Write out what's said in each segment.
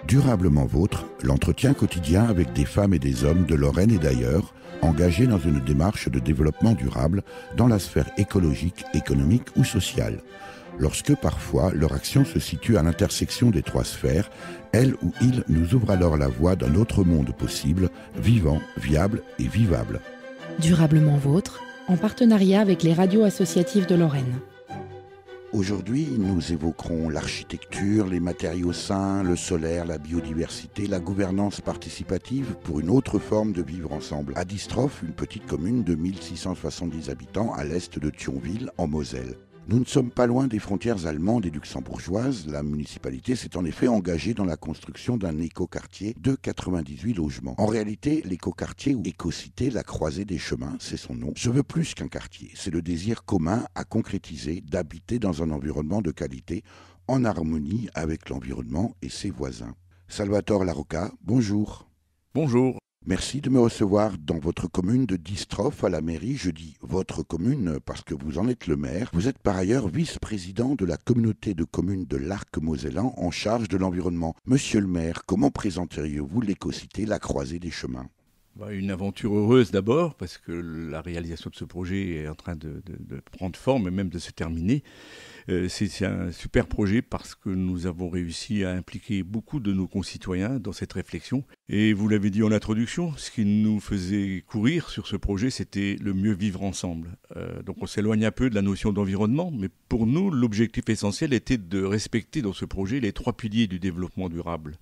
Durablement Vôtre, l'entretien quotidien avec des femmes et des hommes de Lorraine et d'ailleurs, engagés dans une démarche de développement durable dans la sphère écologique, économique ou sociale. Lorsque parfois leur action se situe à l'intersection des trois sphères, elle ou il nous ouvre alors la voie d'un autre monde possible, vivant, viable et vivable. Durablement Vôtre, en partenariat avec les radios associatives de Lorraine. Aujourd'hui, nous évoquerons l'architecture, les matériaux sains, le solaire, la biodiversité, la gouvernance participative pour une autre forme de vivre ensemble. À Distrophe, une petite commune de 1670 habitants à l'est de Thionville, en Moselle. Nous ne sommes pas loin des frontières allemandes et luxembourgeoises. La municipalité s'est en effet engagée dans la construction d'un écoquartier de 98 logements. En réalité, l'écoquartier ou écocité, la croisée des chemins, c'est son nom, se veut plus qu'un quartier. C'est le désir commun à concrétiser d'habiter dans un environnement de qualité en harmonie avec l'environnement et ses voisins. Salvatore Larocca, bonjour. Bonjour. Merci de me recevoir dans votre commune de Distrophe à la mairie. Je dis votre commune parce que vous en êtes le maire. Vous êtes par ailleurs vice-président de la communauté de communes de l'Arc mosellan en charge de l'environnement. Monsieur le maire, comment présenteriez-vous l'écocité, la croisée des chemins ? Une aventure heureuse d'abord, parce que la réalisation de ce projet est en train de prendre forme et même de se terminer. C'est un super projet parce que nous avons réussi à impliquer beaucoup de nos concitoyens dans cette réflexion. Et vous l'avez dit en introduction, ce qui nous faisait courir sur ce projet, c'était le mieux vivre ensemble. Donc on s'éloigne un peu de la notion d'environnement, mais pour nous, l'objectif essentiel était de respecter dans ce projet les trois piliers du développement durable.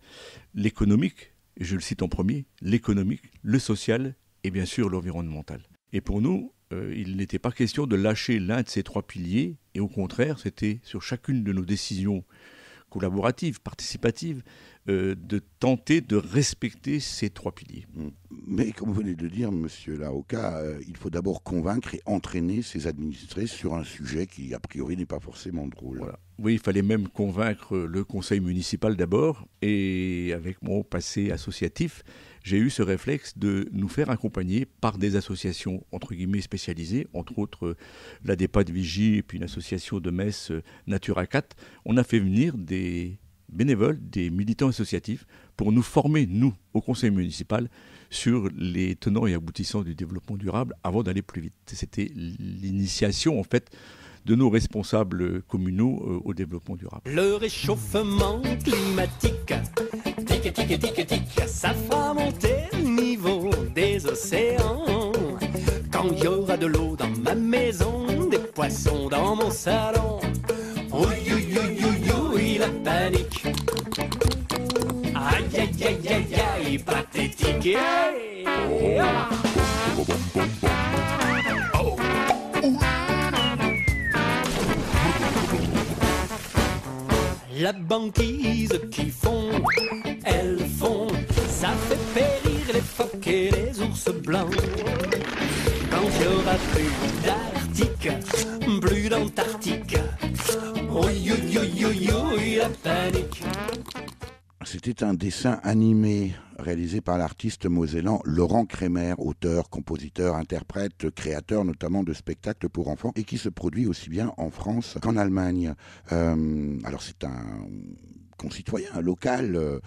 L'économique, et je le cite en premier, l'économique, le social et bien sûr l'environnemental. Et pour nous, il n'était pas question de lâcher l'un de ces trois piliers, et au contraire, c'était sur chacune de nos décisions collaboratives, participatives, de tenter de respecter ces trois piliers. Mais comme vous venez de le dire, monsieur Larocca, il faut d'abord convaincre et entraîner ses administrés sur un sujet qui, a priori, n'est pas forcément drôle. Voilà. Oui, il fallait même convaincre le conseil municipal d'abord, et avec mon passé associatif, j'ai eu ce réflexe de nous faire accompagner par des associations, entre guillemets, spécialisées, entre autres la DEPA de Vigie et puis une association de Metz, Natura 4. On a fait venir des bénévoles, des militants associatifs, pour nous former, nous, au conseil municipal, sur les tenants et aboutissants du développement durable avant d'aller plus vite. C'était l'initiation, en fait, de nos responsables communaux au développement durable. Le réchauffement climatique, tic, tic, tic, tic, ça fera monter le niveau des océans. Quand il y aura de l'eau dans ma maison, des poissons dans mon salon, oui, oui, oui, oui, oui, la panique. Aïe, aïe, aïe, aïe, aïe, pathétique. Hey, ah. La banquise qui fond, elles font, ça fait périr les phoques et les ours blancs. Quand il y aura plus d'Arctique, plus d'Antarctique, oui, oui, oui, oui, oui, la panique. C'était un dessin animé réalisé par l'artiste mosellan Laurent Crémer, auteur, compositeur, interprète, créateur notamment de spectacles pour enfants et qui se produit aussi bien en France qu'en Allemagne. Alors c'est un concitoyen, un local.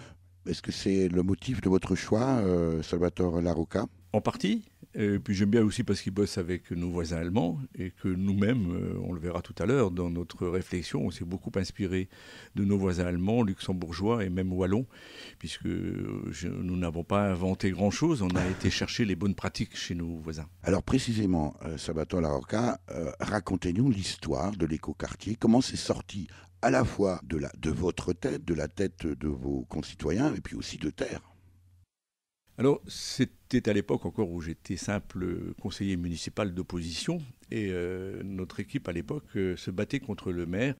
Est-ce que c'est le motif de votre choix, Salvatore Larocca ? En partie. Et puis j'aime bien aussi parce qu'il bosse avec nos voisins allemands et que nous-mêmes, on le verra tout à l'heure, dans notre réflexion, on s'est beaucoup inspiré de nos voisins allemands, luxembourgeois et même wallons, puisque nous n'avons pas inventé grand-chose, on a été chercher les bonnes pratiques chez nos voisins. Alors précisément, Salvatore Larocca, racontez-nous l'histoire de l'écoquartier, comment c'est sorti à la fois de votre tête, de la tête de vos concitoyens et puis aussi de terre. Alors, c'était à l'époque encore où j'étais simple conseiller municipal d'opposition et notre équipe à l'époque se battait contre le maire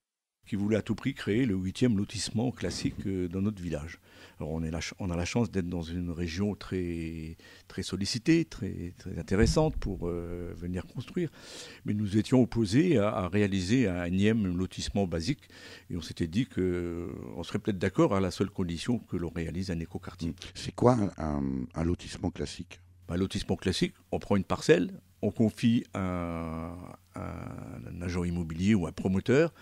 qui voulait à tout prix créer le 8e lotissement classique dans notre village. Alors on a la chance d'être dans une région très, très sollicitée, très, très intéressante pour venir construire, mais nous étions opposés à réaliser un énième lotissement basique et on s'était dit qu'on serait peut-être d'accord à la seule condition que l'on réalise un écoquartier. C'est quoi un lotissement classique ? Un lotissement classique, on prend une parcelle, on confie à un agent immobilier ou un promoteur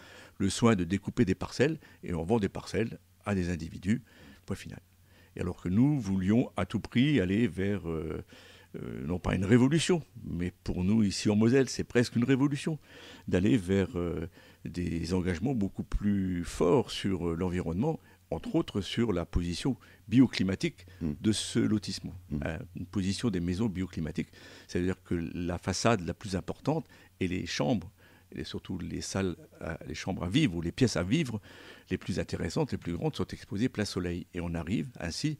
le soin de découper des parcelles et on vend des parcelles à des individus point final. Et alors que nous voulions à tout prix aller vers, non pas une révolution, mais pour nous ici en Moselle, c'est presque une révolution, d'aller vers des engagements beaucoup plus forts sur l'environnement, entre autres sur la position bioclimatique de ce lotissement. Une position des maisons bioclimatiques, c'est-à-dire que la façade la plus importante et les chambres, et surtout les salles, les chambres à vivre ou les pièces à vivre les plus intéressantes, les plus grandes, sont exposées plein soleil. Et on arrive ainsi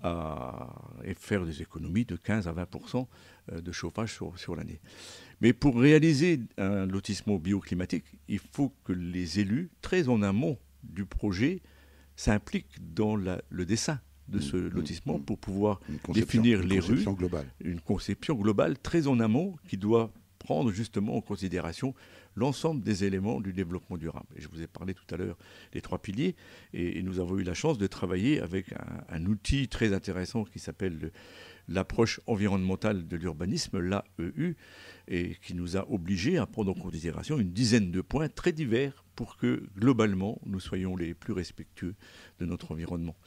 à faire des économies de 15 à 20% de chauffage sur l'année. Mais pour réaliser un lotissement bioclimatique, il faut que les élus, très en amont du projet, s'impliquent dans le dessin de ce lotissement pour pouvoir définir les rues. Une conception globale très en amont qui doit prendre justement en considération l'ensemble des éléments du développement durable. Et je vous ai parlé tout à l'heure des 3 piliers, et nous avons eu la chance de travailler avec un outil très intéressant qui s'appelle l'approche environnementale de l'urbanisme, l'AEU, et qui nous a obligés à prendre en considération une dizaine de points très divers pour que, globalement, nous soyons les plus respectueux de notre environnement.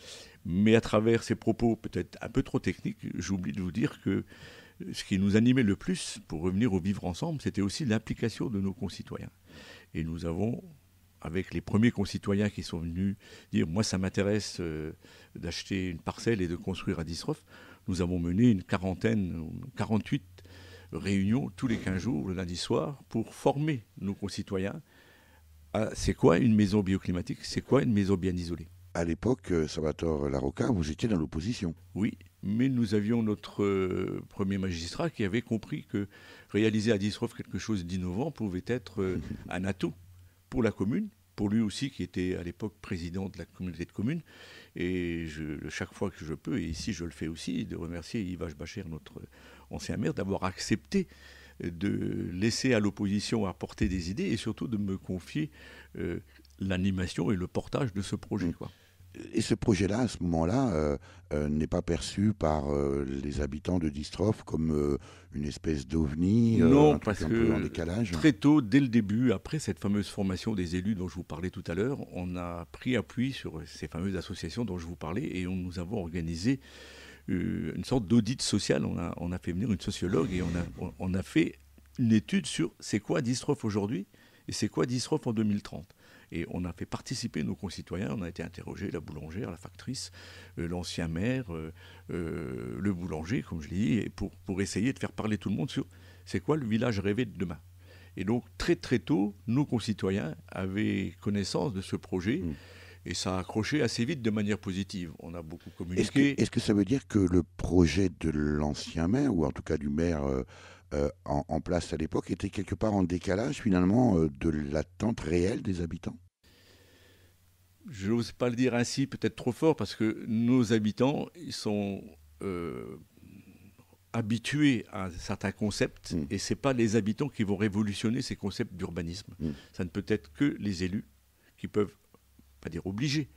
Mais à travers ces propos peut-être un peu trop techniques, j'oublie de vous dire que ce qui nous animait le plus pour revenir au vivre ensemble, c'était aussi l'implication de nos concitoyens. Et nous avons, avec les premiers concitoyens qui sont venus dire « moi ça m'intéresse d'acheter une parcelle et de construire à Distroff », nous avons mené une 48 réunions tous les 15 jours, le lundi soir, pour former nos concitoyens à c'est quoi une maison bioclimatique, c'est quoi une maison bien isolée. À l'époque, Salvatore Larocca, vous étiez dans l'opposition. Oui, mais nous avions notre premier magistrat qui avait compris que réaliser à Distroff quelque chose d'innovant pouvait être un atout pour la commune, pour lui aussi qui était à l'époque président de la communauté de communes. Et chaque fois que je peux, et ici je le fais aussi, de remercier Yves Bacher, notre ancien maire, d'avoir accepté de laisser à l'opposition apporter des idées et surtout de me confier l'animation et le portage de ce projet, quoi. Et ce projet-là, à ce moment-là, n'est pas perçu par les habitants de Distroff comme une espèce d'ovni, non, un truc parce un que peu en décalage. Très tôt, dès le début, après cette fameuse formation des élus dont je vous parlais tout à l'heure, on a pris appui sur ces fameuses associations dont je vous parlais et nous avons organisé une sorte d'audit social. On a fait venir une sociologue et on a fait une étude sur c'est quoi Distroff aujourd'hui et c'est quoi Distroff en 2030. Et on a fait participer nos concitoyens, on a été interrogé, la boulangère, la factrice, l'ancien maire, le boulanger, comme je l'ai dit, et pour essayer de faire parler tout le monde sur c'est quoi le village rêvé de demain. Et donc très très tôt, nos concitoyens avaient connaissance de ce projet et ça a accroché assez vite de manière positive. On a beaucoup communiqué. Est-ce que ça veut dire que le projet de l'ancien maire, ou en tout cas du maire en place à l'époque, était quelque part en décalage finalement de l'attente réelle des habitants ? Je n'ose pas le dire ainsi, peut-être trop fort, parce que nos habitants, ils sont habitués à certains concepts, et ce n'est pas les habitants qui vont révolutionner ces concepts d'urbanisme. Ça ne peut être que les élus qui peuvent, pas dire obligés,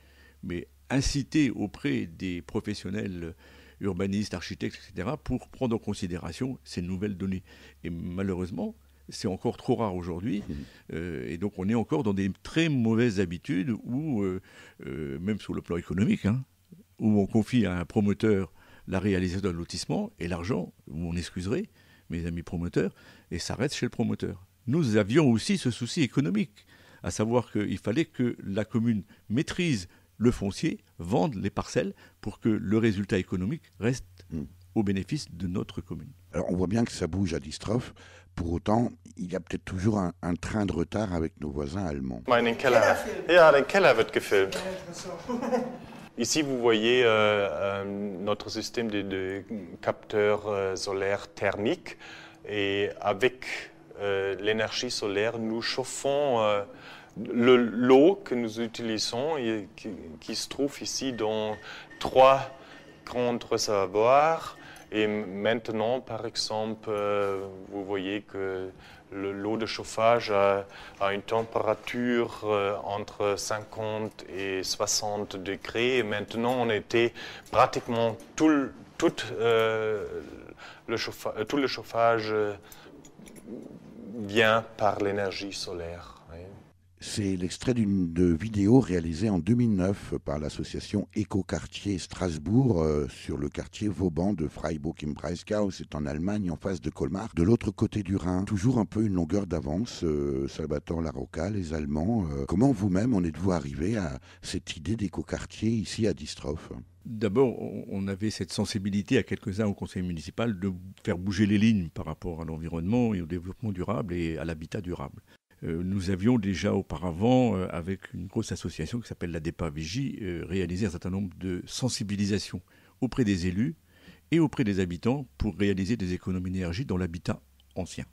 mais inciter auprès des professionnels urbanistes, architectes, etc., pour prendre en considération ces nouvelles données. Et malheureusement, c'est encore trop rare aujourd'hui, et donc on est encore dans des très mauvaises habitudes où, même sur le plan économique, où on confie à un promoteur la réalisation d'un lotissement et l'argent, vous m'en excuserez, mes amis promoteurs, et ça reste chez le promoteur. Nous avions aussi ce souci économique, à savoir qu'il fallait que la commune maîtrise le foncier, vende les parcelles pour que le résultat économique reste au bénéfice de notre commune. Alors on voit bien que ça bouge à Distroff. Pour autant, il y a peut-être toujours un train de retard avec nos voisins allemands. Den Keller. Ja, den Keller wird gefüllt. Ici, vous voyez notre système de capteurs solaires thermiques. Et avec l'énergie solaire, nous chauffons l'eau que nous utilisons et qui se trouve ici dans 3 grands réservoirs. Et maintenant, par exemple, vous voyez que l'eau de chauffage a une température entre 50 et 60 degrés. Et maintenant, on était pratiquement tout le chauffage vient par l'énergie solaire. Oui. C'est l'extrait d'une vidéo réalisée en 2009 par l'association Écoquartier Strasbourg sur le quartier Vauban de Freiburg im Breisgau, c'est en Allemagne, en face de Colmar, de l'autre côté du Rhin. Toujours un peu une longueur d'avance, Salvatore Larocca, les Allemands. Comment vous-même en êtes-vous arrivé à cette idée d'écoquartier ici à Distrov ? D'abord, on avait cette sensibilité à quelques-uns au conseil municipal de faire bouger les lignes par rapport à l'environnement et au développement durable et à l'habitat durable. Nous avions déjà auparavant, avec une grosse association qui s'appelle la DEPA Vigie, réalisé un certain nombre de sensibilisations auprès des élus et auprès des habitants pour réaliser des économies d'énergie dans l'habitat ancien.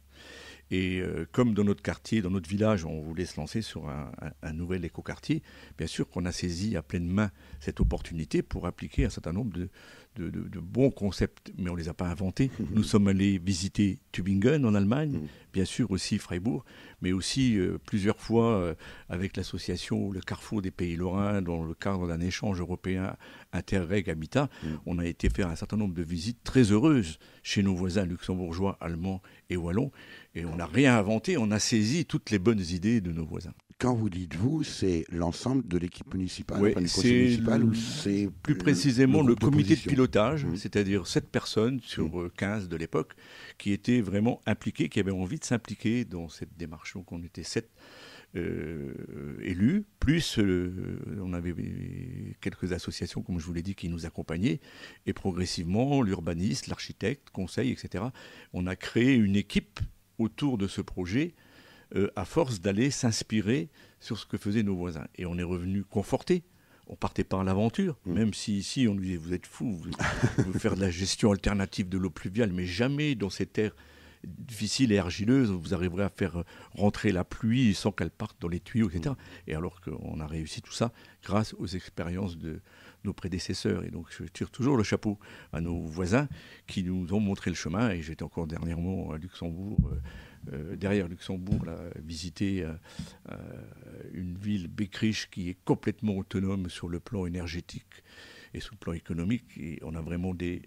Et comme dans notre quartier, dans notre village, on voulait se lancer sur un nouvel écoquartier, bien sûr qu'on a saisi à pleine main cette opportunité pour appliquer un certain nombre de bons concepts, mais on ne les a pas inventés. Nous sommes allés visiter Tübingen en Allemagne, bien sûr aussi Freiburg, mais aussi plusieurs fois avec l'association Le Carrefour des Pays Lorrains, dans le cadre d'un échange européen Interreg Habitat. On a été faire un certain nombre de visites très heureuses chez nos voisins luxembourgeois, allemands et wallons, et on n'a rien inventé, on a saisi toutes les bonnes idées de nos voisins. Quand vous dites vous, c'est l'ensemble de l'équipe municipale, Oui, enfin, du conseil municipal, ou c'est plus précisément le comité de pilotage, Mmh. c'est-à-dire 7 personnes sur 15 de l'époque qui étaient vraiment impliquées, qui avaient envie de s'impliquer dans cette démarche. Donc on était 7 élus, plus on avait quelques associations, comme je vous l'ai dit, qui nous accompagnaient, et progressivement l'urbaniste, l'architecte, conseil, etc. On a créé une équipe autour de ce projet à force d'aller s'inspirer sur ce que faisaient nos voisins. Et on est revenu conforté. On partait pas à l'aventure, même si ici on nous disait « vous êtes fous, vous faire de la gestion alternative de l'eau pluviale, mais jamais dans ces terres difficiles et argileuses, vous arriverez à faire rentrer la pluie sans qu'elle parte dans les tuyaux, etc. » Et alors qu'on a réussi tout ça grâce aux expériences de nos prédécesseurs. Et donc je tire toujours le chapeau à nos voisins qui nous ont montré le chemin. Et j'étais encore dernièrement à Luxembourg, derrière Luxembourg, là, visiter une ville, Beckrich, qui est complètement autonome sur le plan énergétique et sur le plan économique. Et on a vraiment des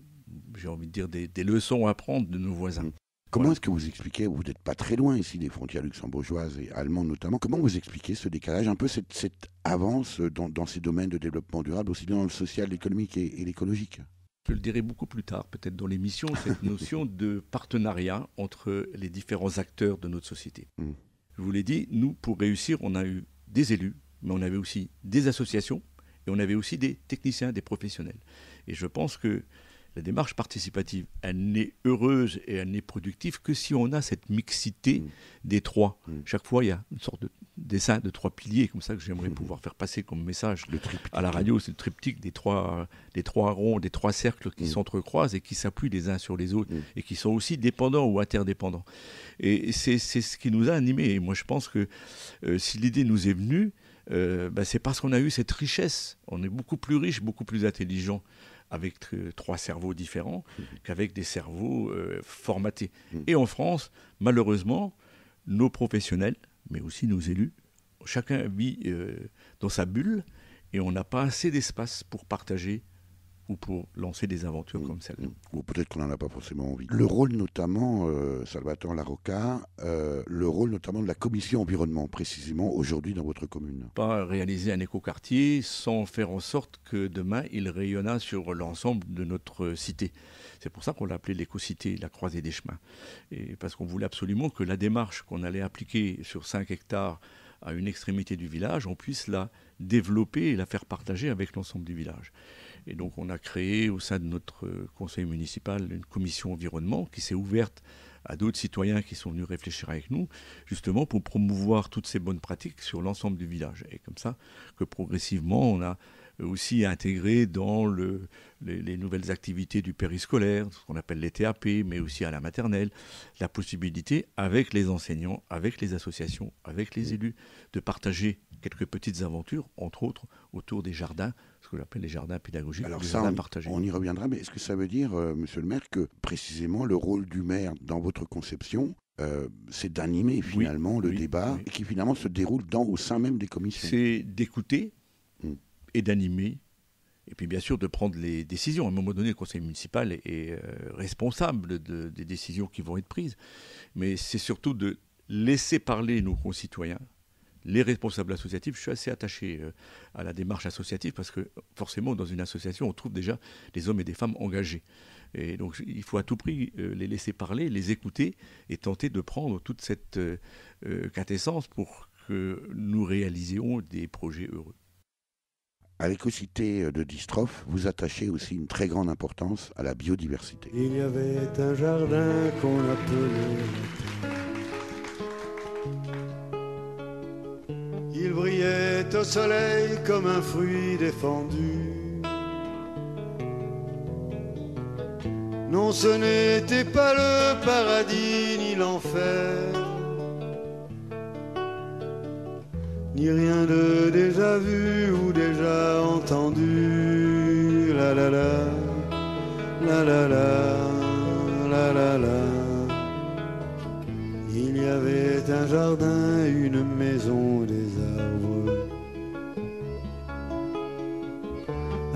leçons à apprendre de nos voisins. Comment est-ce que vous expliquez, vous n'êtes pas très loin ici des frontières luxembourgeoises et allemandes notamment, comment vous expliquez ce décalage, un peu cette avance dans ces domaines de développement durable, aussi bien dans le social, l'économique et l'écologique ? Je le dirai beaucoup plus tard, peut-être dans l'émission, cette notion de partenariat entre les différents acteurs de notre société. Je vous l'ai dit, nous, pour réussir, on a eu des élus, mais on avait aussi des associations et on avait aussi des techniciens, des professionnels. Et je pense que la démarche participative, elle n'est heureuse et elle n'est productive que si on a cette mixité des trois. Chaque fois, il y a une sorte de dessin de 3 piliers, comme ça que j'aimerais pouvoir faire passer comme message à la radio. C'est le triptyque des trois ronds, des 3 cercles qui s'entrecroisent et qui s'appuient les uns sur les autres et qui sont aussi dépendants ou interdépendants. Et c'est ce qui nous a animés. Et moi, je pense que si l'idée nous est venue, c'est parce qu'on a eu cette richesse. On est beaucoup plus riche, beaucoup plus intelligent avec 3 cerveaux différents qu'avec des cerveaux formatés. Et en France, malheureusement, nos professionnels, mais aussi nos élus, chacun vit dans sa bulle et on n'a pas assez d'espace pour partager ou pour lancer des aventures comme celle-là. Ou peut-être qu'on n'en a pas forcément envie. Le rôle notamment, Salvatore Larocca, le rôle notamment de la commission environnement, précisément aujourd'hui dans votre commune. Pas réaliser un écoquartier sans faire en sorte que demain il rayonnât sur l'ensemble de notre cité. C'est pour ça qu'on l'a appelé l'écocité, la croisée des chemins. Et parce qu'on voulait absolument que la démarche qu'on allait appliquer sur 5 hectares à une extrémité du village, on puisse la développer et la faire partager avec l'ensemble du village. Et donc on a créé au sein de notre conseil municipal une commission environnement qui s'est ouverte à d'autres citoyens qui sont venus réfléchir avec nous, justement pour promouvoir toutes ces bonnes pratiques sur l'ensemble du village. Et comme ça que progressivement on a aussi intégré dans les nouvelles activités du périscolaire, ce qu'on appelle les TAP, mais aussi à la maternelle, la possibilité avec les enseignants, avec les associations, avec les élus, de partager quelques petites aventures, entre autres autour des jardins, ce que j'appelle les jardins pédagogiques. Alors les ça, jardins partagés. On y reviendra, mais est-ce que ça veut dire, monsieur le maire, que précisément le rôle du maire dans votre conception, c'est d'animer finalement le débat, et qui finalement se déroule au sein même des commissions ? C'est d'écouter et d'animer, et puis bien sûr de prendre les décisions. À un moment donné, le conseil municipal est responsable des décisions qui vont être prises, mais c'est surtout de laisser parler nos concitoyens, les responsables associatifs, je suis assez attaché à la démarche associative parce que forcément, dans une association, on trouve déjà des hommes et des femmes engagés. Et donc, il faut à tout prix les laisser parler, les écouter et tenter de prendre toute cette quintessence pour que nous réalisions des projets heureux. À l'écocité de Distrophe, vous attachez aussi une très grande importance à la biodiversité. Il y avait un jardin qu'on appelait. Il brillait au soleil comme un fruit défendu. Non, ce n'était pas le paradis ni l'enfer, ni rien de déjà vu ou déjà entendu. La la la, la la la, la la la. Il y avait un jardin, une maison, des arbres,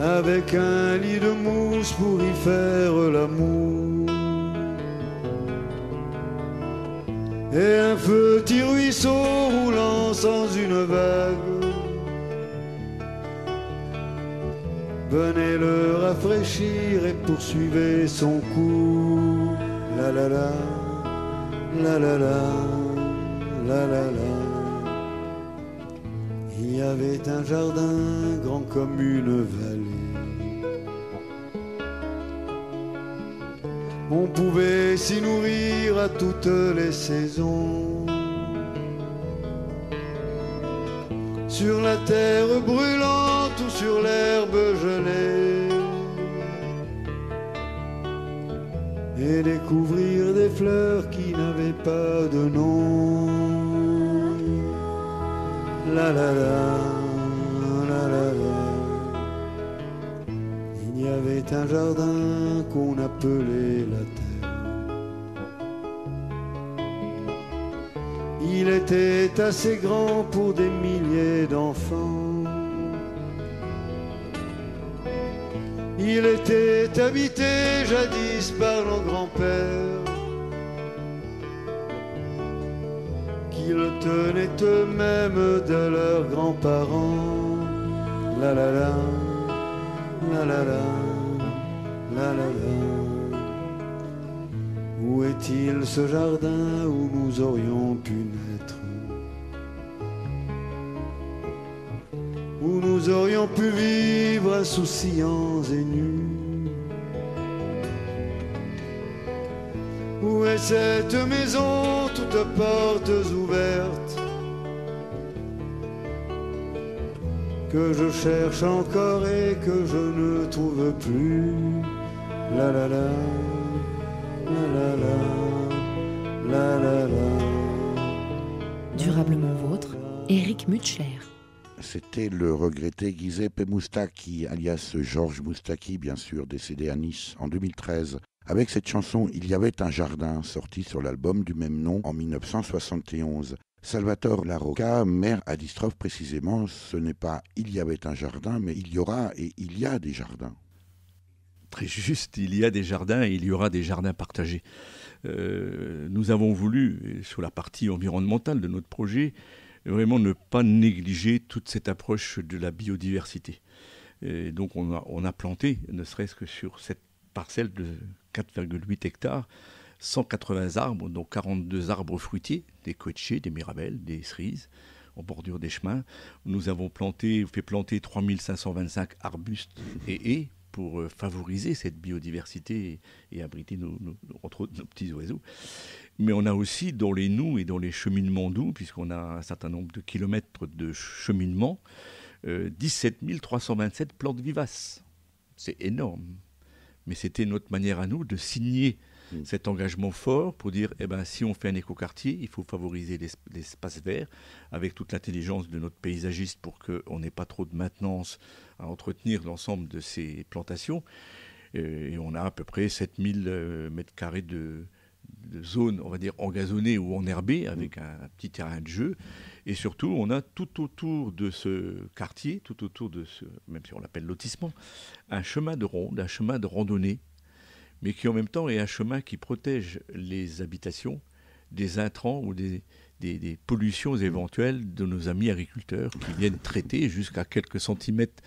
avec un lit de mousse pour y faire l'amour, et un petit ruisseau roulant sans une vague venait le rafraîchir et poursuivait son cours. La la la, la la la, la la la. Il y avait un jardin grand comme une vallée. On pouvait s'y nourrir à toutes les saisons. Sur la terre brûlante ou sur l'herbe gelée, et découvrir des fleurs qui n'avaient pas de nom. La la la, la la la. Il y avait un jardin qu'on appelait la terre. Il était assez grand pour des milliers d'enfants. Il était habité jadis par nos grands-pères, qui le tenaient eux-mêmes de leurs grands-parents. La la la, la la la, la la la. Où est-il ce jardin où nous aurions pu naître, où nous aurions pu vivre insouciants et nus? Où est cette maison toutes portes ouvertes que je cherche encore et que je ne trouve plus? La la la, la la la, la la la. Durablement vôtre, Éric Mutschler. C'était le regretté Giuseppe Moustaki, alias Georges Moustaki, bien sûr, décédé à Nice en 2013. Avec cette chanson « Il y avait un jardin », sortie sur l'album du même nom en 1971. Salvatore Larocca, maire à Distrophe précisément, ce n'est pas « il y avait un jardin », mais il y aura et il y a des jardins. Très juste, il y a des jardins et il y aura des jardins partagés. Nous avons voulu, sur la partie environnementale de notre projet, vraiment ne pas négliger toute cette approche de la biodiversité. Et donc on a planté, ne serait-ce que sur cette parcelle de 4,8 hectares, 180 arbres, dont 42 arbres fruitiers, des coetiers, des mirabelles, des cerises, en bordure des chemins. Nous avons fait planter 3525 arbustes et haies pour favoriser cette biodiversité et abriter entre autres nos petits oiseaux. Mais on a aussi dans les noues et dans les cheminements doux, puisqu'on a un certain nombre de kilomètres de cheminement, 17 327 plantes vivaces. C'est énorme. Mais c'était notre manière à nous de signer cet engagement fort pour dire, si on fait un écoquartier, il faut favoriser l'espace vert avec toute l'intelligence de notre paysagiste pour qu'on n'ait pas trop de maintenance à entretenir l'ensemble de ces plantations. Et on a à peu près 7000 mètres carrés de zones, on va dire, engazonnées ou enherbées avec un petit terrain de jeu. Et surtout, on a tout autour de ce quartier, tout autour de ce, même si on l'appelle lotissement, un chemin de ronde, un chemin de randonnée, mais qui en même temps est un chemin qui protège les habitations des intrants ou des pollutions éventuelles de nos amis agriculteurs qui viennent traiter jusqu'à quelques centimètres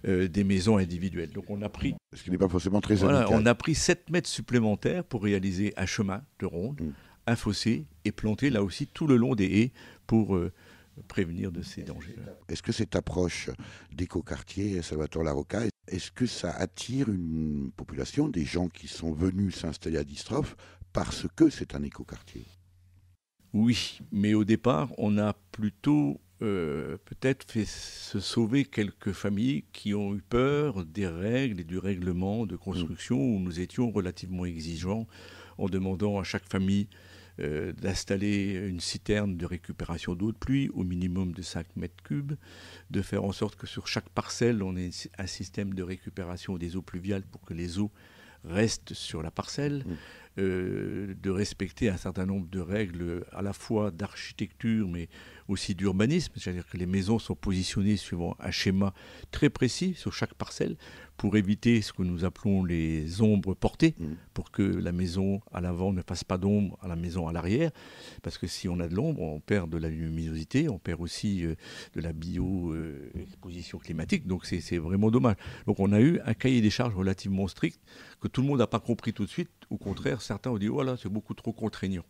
des maisons individuelles. Donc on a pris, Ce qui n'est pas forcément très voilà, amical. on a pris 7 mètres supplémentaires pour réaliser un chemin de ronde, un fossé, et planter là aussi tout le long des haies pour prévenir de ces dangers. Est-ce que cette approche d'écoquartier, Salvatore Larocca, est-ce que ça attire une population, des gens qui sont venus s'installer à Distrophe parce que c'est un écoquartier? Oui, mais au départ, on a plutôt peut-être fait se sauver quelques familles qui ont eu peur des règles et du règlement de construction où nous étions relativement exigeants en demandant à chaque famille d'installer une citerne de récupération d'eau de pluie au minimum de 5 mètres cubes, de faire en sorte que sur chaque parcelle, on ait un système de récupération des eaux pluviales pour que les eaux restent sur la parcelle, de respecter un certain nombre de règles à la fois d'architecture mais aussi d'urbanisme, c'est-à-dire que les maisons sont positionnées suivant un schéma très précis sur chaque parcelle pour éviter ce que nous appelons les ombres portées, pour que la maison à l'avant ne fasse pas d'ombre à la maison à l'arrière, parce que si on a de l'ombre, on perd de la luminosité, on perd aussi de la bio-exposition climatique, donc c'est vraiment dommage. Donc on a eu un cahier des charges relativement strict que tout le monde n'a pas compris tout de suite. Au contraire, certains ont dit « voilà, c'est beaucoup trop contraignant ».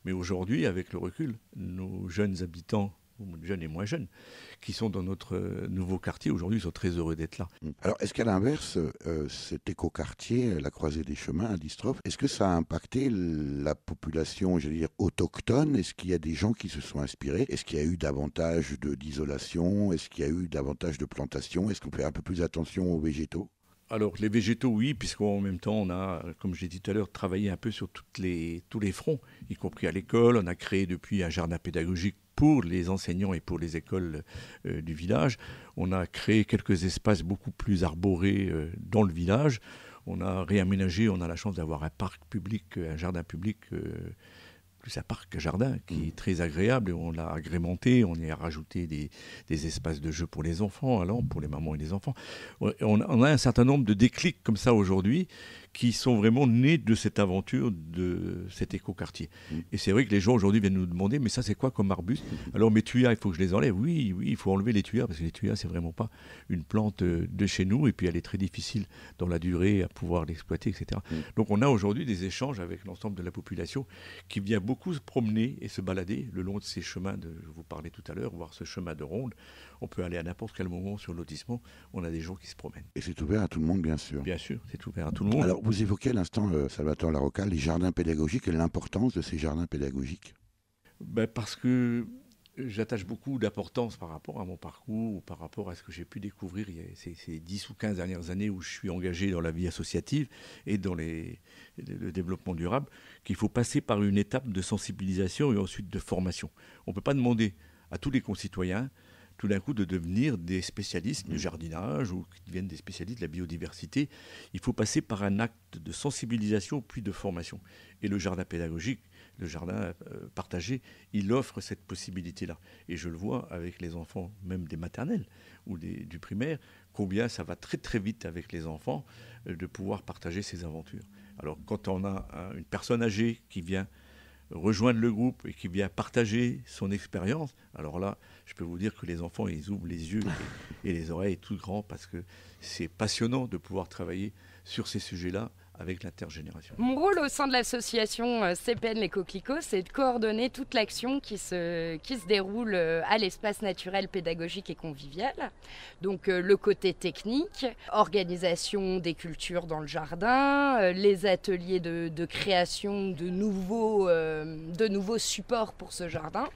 Mais aujourd'hui, avec le recul, nos jeunes habitants, jeunes et moins jeunes, qui sont dans notre nouveau quartier, aujourd'hui, ils sont très heureux d'être là. Alors, est-ce qu'à l'inverse, cet écoquartier, la croisée des chemins à Distrophe, est-ce que ça a impacté la population, j'allais dire, autochtone? Est-ce qu'il y a des gens qui se sont inspirés? Est-ce qu'il y a eu davantage d'isolation? Est-ce qu'il y a eu davantage de plantations? Est-ce qu'on fait un peu plus attention aux végétaux? Alors, les végétaux, oui, puisqu'en même temps, on a, comme je l'ai dit tout à l'heure, travaillé un peu sur tous les fronts, y compris à l'école. On a créé depuis un jardin pédagogique pour les enseignants et pour les écoles du village. On a créé quelques espaces beaucoup plus arborés dans le village. On a réaménagé, on a la chance d'avoir un parc public, un jardin public, plus un parc jardin qui est très agréable. Et on l'a agrémenté, on y a rajouté des espaces de jeu pour les enfants, alors pour les mamans et les enfants. On a un certain nombre de déclics comme ça aujourd'hui qui sont vraiment nés de cette aventure de cet écoquartier. Et c'est vrai que les gens aujourd'hui viennent nous demander, mais ça c'est quoi comme arbuste? Alors mes tuyas, il faut que je les enlève. Oui, il faut enlever les tuyas, parce que les tuyas c'est vraiment pas une plante de chez nous, et puis elle est très difficile dans la durée à pouvoir l'exploiter, etc. Donc on a aujourd'hui des échanges avec l'ensemble de la population qui vient beaucoup se promener et se balader le long de ces chemins, je vous parlais tout à l'heure, voir ce chemin de ronde. On peut aller à n'importe quel moment sur le lotissement, on a des gens qui se promènent. Et c'est ouvert à tout le monde, bien sûr. Bien sûr, c'est ouvert à tout le monde. Alors, vous évoquez à l'instant, Salvatore Larocca, les jardins pédagogiques et l'importance de ces jardins pédagogiques. Parce que j'attache beaucoup d'importance par rapport à mon parcours, ou par rapport à ce que j'ai pu découvrir ces 10 ou 15 dernières années où je suis engagé dans la vie associative et dans le développement durable, qu'il faut passer par une étape de sensibilisation et ensuite de formation. On ne peut pas demander à tous les concitoyens tout d'un coup de devenir des spécialistes du jardinage ou qui deviennent des spécialistes de la biodiversité. Il faut passer par un acte de sensibilisation puis de formation. Et le jardin pédagogique, le jardin partagé, il offre cette possibilité-là. Et je le vois avec les enfants, même des maternelles ou du primaire, combien ça va très très vite avec les enfants de pouvoir partager ces aventures. Alors quand on a une personne âgée qui vient rejoindre le groupe et qui vient partager son expérience, alors là, je peux vous dire que les enfants, ils ouvrent les yeux et les oreilles tout grands, parce que c'est passionnant de pouvoir travailler sur ces sujets-là avec l'intergénération. Mon rôle au sein de l'association CPN Les Coquelicots, c'est de coordonner toute l'action qui se déroule à l'espace naturel, pédagogique et convivial. Donc le côté technique, organisation des cultures dans le jardin, les ateliers de création de nouveaux supports pour ce jardin.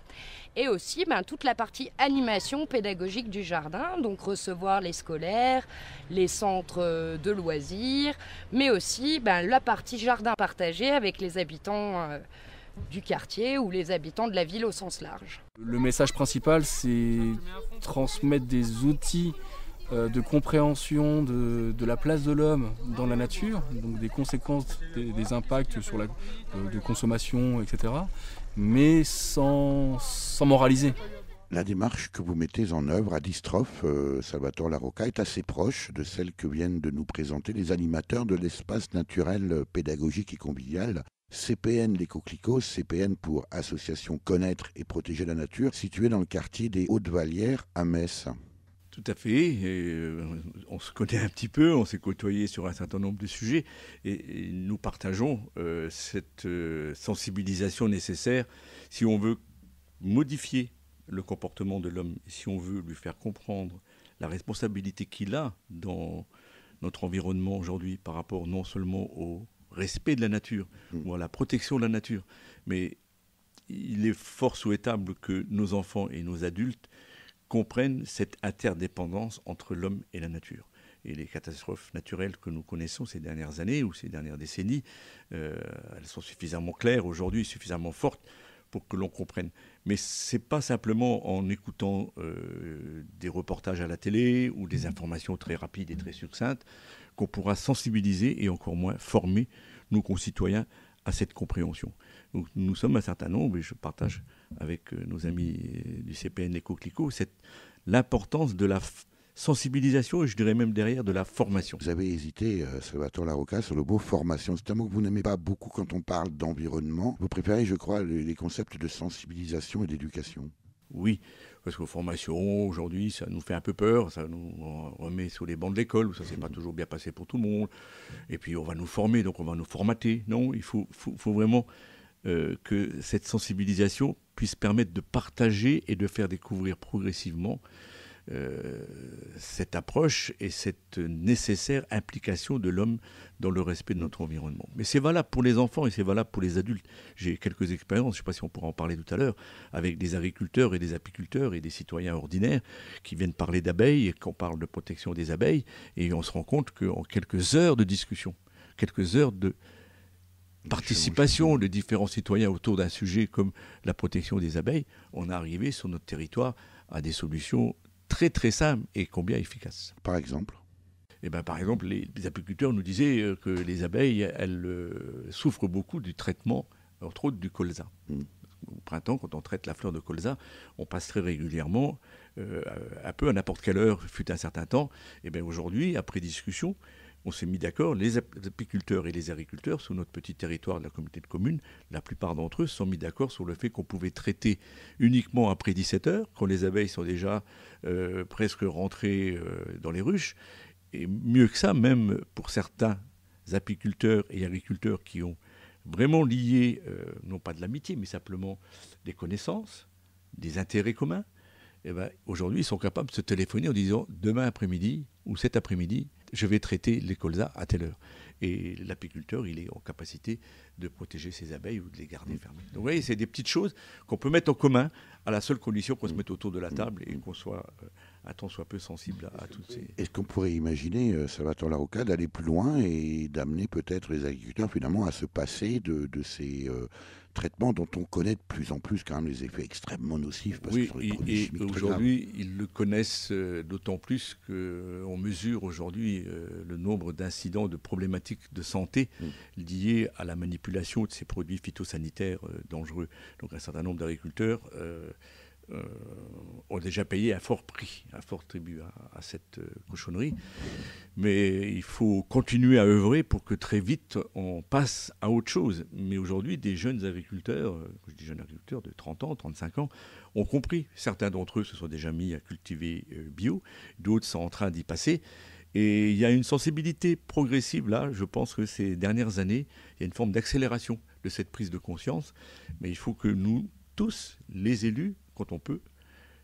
Et aussi toute la partie animation pédagogique du jardin, donc recevoir les scolaires, les centres de loisirs, mais aussi la partie jardin partagé avec les habitants du quartier ou les habitants de la ville au sens large. Le message principal, c'est transmettre des outils de compréhension de la place de l'homme dans la nature, donc des conséquences, des impacts sur de consommation, etc., mais sans moraliser. La démarche que vous mettez en œuvre à Distrophe, Salvatore Larocca, est assez proche de celle que viennent de nous présenter les animateurs de l'espace naturel pédagogique et convivial CPN Les Coquelicots, CPN pour Association Connaître et Protéger la Nature, située dans le quartier des Hautes-Vallières à Metz. Tout à fait. On se connaît un petit peu, on s'est côtoyé sur un certain nombre de sujets et nous partageons cette sensibilisation nécessaire si on veut modifier le comportement de l'homme, si on veut lui faire comprendre la responsabilité qu'il a dans notre environnement aujourd'hui par rapport non seulement au respect de la nature ou à la protection de la nature, mais il est fort souhaitable que nos enfants et nos adultes comprennent cette interdépendance entre l'homme et la nature. Et les catastrophes naturelles que nous connaissons ces dernières années ou ces dernières décennies, elles sont suffisamment claires aujourd'hui, suffisamment fortes pour que l'on comprenne. Mais ce n'est pas simplement en écoutant des reportages à la télé ou des informations très rapides et très succinctes qu'on pourra sensibiliser et encore moins former nos concitoyens à cette compréhension. Donc, nous sommes un certain nombre, et je partage avec nos amis du CPN Les Coquelicots, l'importance de la sensibilisation et je dirais même derrière de la formation. Vous avez hésité, Salvatore Larocca, sur le mot formation. C'est un mot que vous n'aimez pas beaucoup quand on parle d'environnement. Vous préférez, je crois, les concepts de sensibilisation et d'éducation. Oui, parce que formation, aujourd'hui, ça nous fait un peu peur, ça nous remet sous les bancs de l'école, où ça ne s'est pas toujours bien passé pour tout le monde. Et puis on va nous former, donc on va nous formater. Non, il faut vraiment que cette sensibilisation puisse permettre de partager et de faire découvrir progressivement cette approche et cette nécessaire implication de l'homme dans le respect de notre environnement. Mais c'est valable pour les enfants et c'est valable pour les adultes. J'ai quelques expériences, je ne sais pas si on pourra en parler tout à l'heure, avec des agriculteurs et des apiculteurs et des citoyens ordinaires qui viennent parler d'abeilles et qu'on parle de protection des abeilles et on se rend compte qu'en quelques heures de discussion, quelques heures de participation de différents citoyens autour d'un sujet comme la protection des abeilles, on est arrivé sur notre territoire à des solutions très très simple et combien efficace. Par exemple ? Par exemple, les apiculteurs nous disaient que les abeilles, elles souffrent beaucoup du traitement, entre autres du colza. Au printemps, quand on traite la fleur de colza, on passe très régulièrement, un peu à n'importe quelle heure, fut un certain temps. Aujourd'hui, après discussion, on s'est mis d'accord, les apiculteurs et les agriculteurs, sur notre petit territoire de la communauté de communes, la plupart d'entre eux se sont mis d'accord sur le fait qu'on pouvait traiter uniquement après 17 heures, quand les abeilles sont déjà presque rentrées dans les ruches. Et mieux que ça, même pour certains apiculteurs et agriculteurs qui ont vraiment lié, non pas de l'amitié, mais simplement des connaissances, des intérêts communs, aujourd'hui, ils sont capables de se téléphoner en disant « demain après-midi ou cet après-midi, je vais traiter les colzas à telle heure ». Et l'apiculteur, il est en capacité de protéger ses abeilles ou de les garder fermées. Donc vous voyez, c'est des petites choses qu'on peut mettre en commun à la seule condition qu'on se mette autour de la table et qu'on soit un tant soit peu sensible à toutes ces... Est-ce qu'on pourrait imaginer, Salvatore Larocca, d'aller plus loin et d'amener peut-être les agriculteurs finalement à se passer de ces traitements dont on connaît de plus en plus quand même les effets extrêmement nocifs parce que ce sont des produits chimiques très graves. Aujourd'hui, ils le connaissent d'autant plus qu'on mesure aujourd'hui le nombre d'incidents, de problématiques de santé liées à la manipulation de ces produits phytosanitaires dangereux. Donc un certain nombre d'agriculteurs ont déjà payé un fort prix, un fort tribut à cette cochonnerie. Mais il faut continuer à œuvrer pour que très vite on passe à autre chose. Mais aujourd'hui, des jeunes agriculteurs, je dis jeunes agriculteurs de 30 ans, 35 ans, ont compris. Certains d'entre eux se sont déjà mis à cultiver bio, d'autres sont en train d'y passer. Et il y a une sensibilité progressive là, je pense que ces dernières années, il y a une forme d'accélération de cette prise de conscience. Mais il faut que nous, tous, les élus, quand on peut,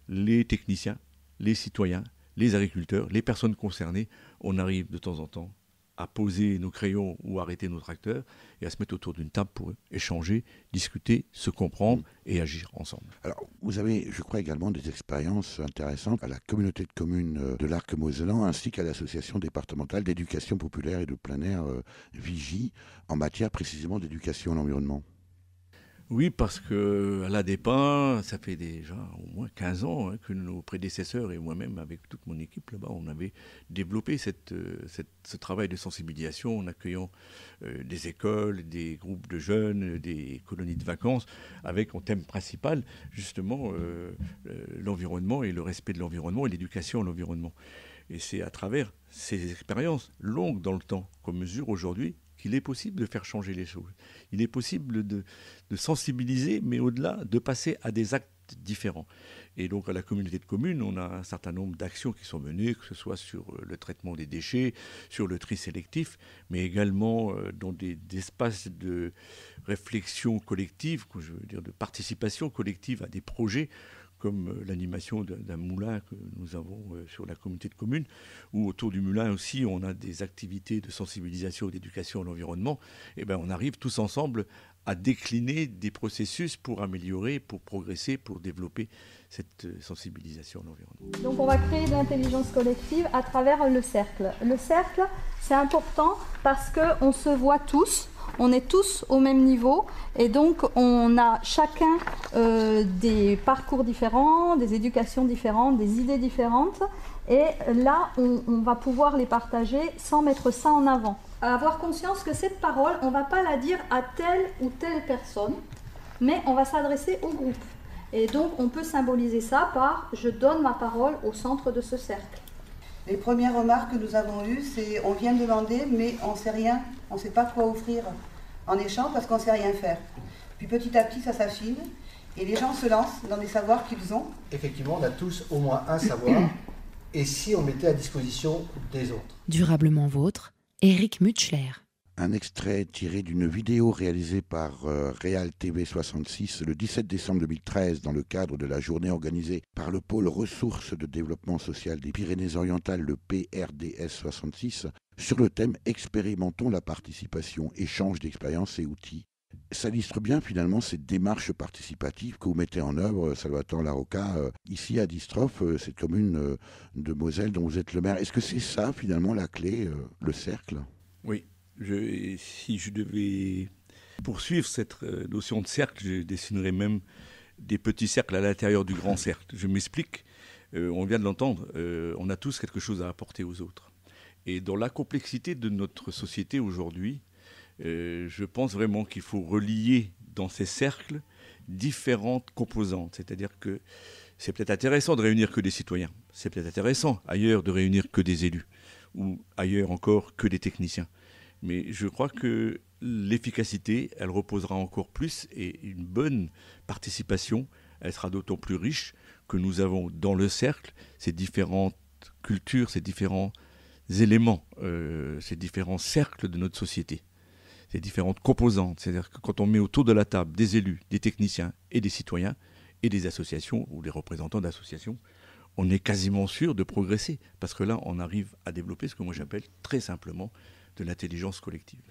les techniciens, les citoyens, les agriculteurs, les personnes concernées, on arrive de temps en temps à poser nos crayons ou arrêter nos tracteurs et à se mettre autour d'une table pour échanger, discuter, se comprendre et agir ensemble. Alors, vous avez, je crois, également des expériences intéressantes à la communauté de communes de l'Arc-Mosellan ainsi qu'à l'association départementale d'éducation populaire et de plein air Vigie en matière précisément d'éducation à l'environnement. Oui, parce qu'à l'ADEPA, ça fait déjà au moins 15 ans que nos prédécesseurs et moi-même, avec toute mon équipe là-bas, on avait développé ce travail de sensibilisation en accueillant des écoles, des groupes de jeunes, des colonies de vacances, avec en thème principal justement l'environnement et le respect de l'environnement et l'éducation à l'environnement. Et c'est à travers ces expériences longues dans le temps qu'on mesure aujourd'hui qu'il est possible de faire changer les choses. Il est possible de sensibiliser, mais au-delà, de passer à des actes différents. Et donc à la communauté de communes, on a un certain nombre d'actions qui sont menées, que ce soit sur le traitement des déchets, sur le tri sélectif, mais également dans des espaces de réflexion collective, je veux dire de participation collective à des projets, comme l'animation d'un moulin que nous avons sur la communauté de communes, où autour du moulin aussi on a des activités de sensibilisation et d'éducation à l'environnement. Et bien on arrive tous ensemble à décliner des processus pour améliorer, pour progresser, pour développer cette sensibilisation à l'environnement. Donc on va créer de l'intelligence collective à travers le cercle. Le cercle, c'est important parce qu'on se voit tous, on est tous au même niveau et donc on a chacun des parcours différents, des éducations différentes, des idées différentes et là on va pouvoir les partager sans mettre ça en avant. Avoir conscience que cette parole, on ne va pas la dire à telle ou telle personne, mais on va s'adresser au groupe. Et donc on peut symboliser ça par « je donne ma parole au centre de ce cercle ». Les premières remarques que nous avons eues, c'est on vient demander, mais on ne sait rien, on ne sait pas quoi offrir en échange parce qu'on ne sait rien faire. Puis petit à petit, ça s'affine et les gens se lancent dans des savoirs qu'ils ont. Effectivement, on a tous au moins un savoir, et si on mettait à disposition des autres. Durablement vôtre, Éric Mutschler. Un extrait tiré d'une vidéo réalisée par Real TV 66 le 17 décembre 2013 dans le cadre de la journée organisée par le pôle ressources de développement social des Pyrénées-Orientales, le PRDS 66, sur le thème « Expérimentons la participation, échange d'expériences et outils ». Ça illustre bien finalement cette démarche participative que vous mettez en œuvre, Salvatore Larocca, ici à Distrov, cette commune de Moselle dont vous êtes le maire. Est-ce que c'est ça finalement la clé, le cercle ? Oui, si je devais poursuivre cette notion de cercle, je dessinerais même des petits cercles à l'intérieur du grand cercle. Je m'explique, on vient de l'entendre, on a tous quelque chose à apporter aux autres. Et dans la complexité de notre société aujourd'hui, je pense vraiment qu'il faut relier dans ces cercles différentes composantes. C'est-à-dire que c'est peut-être intéressant de réunir que des citoyens. C'est peut-être intéressant ailleurs de réunir que des élus. Ou ailleurs encore que des techniciens. Mais je crois que l'efficacité, elle reposera encore plus et une bonne participation, elle sera d'autant plus riche que nous avons dans le cercle ces différentes cultures, ces différents éléments, ces différents cercles de notre société, ces différentes composantes. C'est-à-dire que quand on met autour de la table des élus, des techniciens et des citoyens et des associations ou des représentants d'associations, on est quasiment sûr de progresser, parce que là, on arrive à développer ce que moi j'appelle très simplement de l'intelligence collective.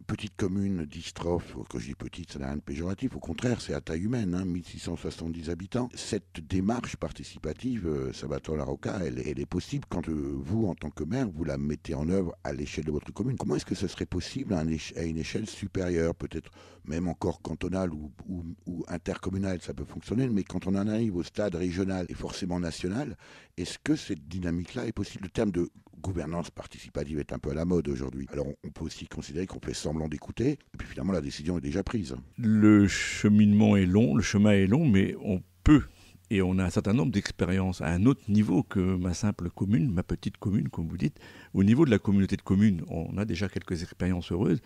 Petite commune Distrov, quand je dis petite, ça n'a rien de péjoratif, au contraire, c'est à taille humaine, 1670 habitants. Cette démarche participative, Salvatore Larocca, elle est possible quand vous, en tant que maire, vous la mettez en œuvre à l'échelle de votre commune. Comment est-ce que ce serait possible à une échelle supérieure, peut-être même encore cantonale ou intercommunale, ça peut fonctionner, mais quand on en arrive au stade régional et forcément national, est-ce que cette dynamique-là est possible? Le terme de gouvernance participative est un peu à la mode aujourd'hui. Alors on peut aussi considérer qu'on fait semblant d'écouter, et puis finalement la décision est déjà prise. Le cheminement est long, le chemin est long, mais on peut, et on a un certain nombre d'expériences à un autre niveau que ma simple commune, ma petite commune, comme vous dites. Au niveau de la communauté de communes, on a déjà quelques expériences heureuses,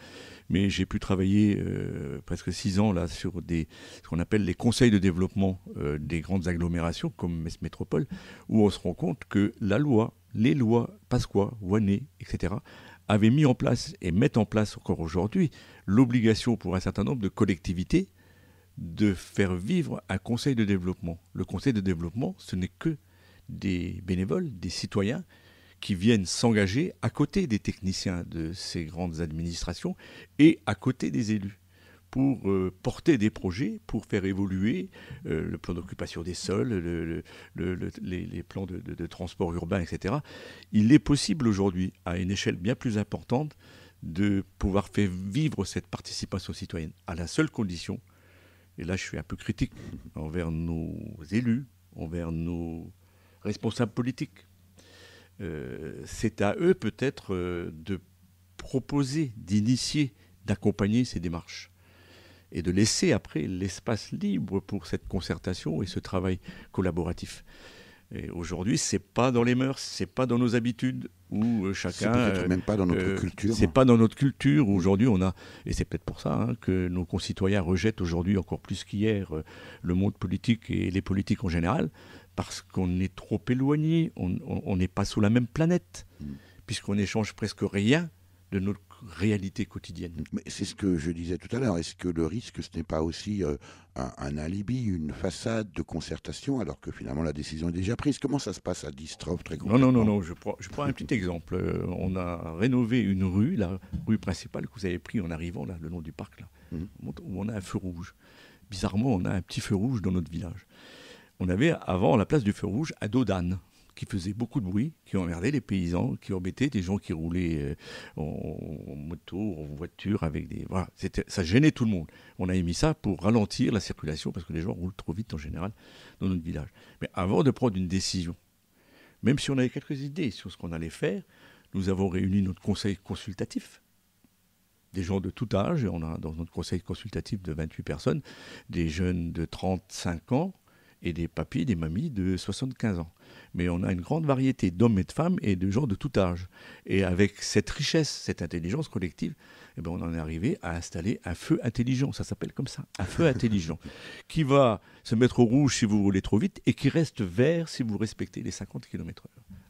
mais j'ai pu travailler presque 6 ans là, sur ce qu'on appelle les conseils de développement des grandes agglomérations, comme Metz Métropole, où on se rend compte que les lois Pasqua, Ouanet, etc., avaient mis en place et mettent en place encore aujourd'hui l'obligation pour un certain nombre de collectivités de faire vivre un conseil de développement. Le conseil de développement, ce n'est que des bénévoles, des citoyens qui viennent s'engager à côté des techniciens de ces grandes administrations et à côté des élus pour porter des projets, pour faire évoluer le plan d'occupation des sols, les plans de transport urbain, etc. Il est possible aujourd'hui, à une échelle bien plus importante, de pouvoir faire vivre cette participation citoyenne, à la seule condition, et là je suis un peu critique envers nos élus, envers nos responsables politiques. C'est à eux peut-être de proposer, d'initier, d'accompagner ces démarches et de laisser après l'espace libre pour cette concertation et ce travail collaboratif. Et aujourd'hui, c'est pas dans les mœurs, c'est pas dans nos habitudes, où chacun... C'est peut-être même pas dans notre culture. C'est pas dans notre culture. Aujourd'hui, on a... Et c'est peut-être pour ça que nos concitoyens rejettent aujourd'hui, encore plus qu'hier, le monde politique et les politiques en général, parce qu'on est trop éloigné, on n'est pas sous la même planète, puisqu'on n'échange presque rien de notre réalité quotidienne. Mais c'est ce que je disais tout à l'heure. Est-ce que le risque, ce n'est pas aussi un alibi, une façade de concertation, alors que finalement la décision est déjà prise? Comment ça se passe à Distrov très concrètement? Non. Je prends un petit exemple. On a rénové une rue, la rue principale que vous avez pris en arrivant, là, le long du parc, là, où on a un feu rouge. Bizarrement, on a un petit feu rouge dans notre village. On avait avant, à la place du feu rouge, un dos d'âne qui faisait beaucoup de bruit, qui emmerdait les paysans, qui embêtait des gens qui roulaient en moto, en voiture, avec des... Voilà, ça gênait tout le monde. On a émis ça pour ralentir la circulation, parce que les gens roulent trop vite en général dans notre village. Mais avant de prendre une décision, même si on avait quelques idées sur ce qu'on allait faire, nous avons réuni notre conseil consultatif, des gens de tout âge, et on a dans notre conseil consultatif de 28 personnes, des jeunes de 35 ans, et des papis, des mamies de 75 ans. Mais on a une grande variété d'hommes et de femmes et de gens de tout âge. Et avec cette richesse, cette intelligence collective, eh ben on en est arrivé à installer un feu intelligent. Ça s'appelle comme ça, un feu intelligent, qui va se mettre au rouge si vous roulez trop vite et qui reste vert si vous respectez les 50 km/h.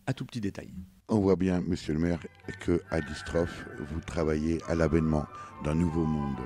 Un tout petit détail. On voit bien, monsieur le maire, qu'à Distrov, vous travaillez à l'avènement d'un nouveau monde.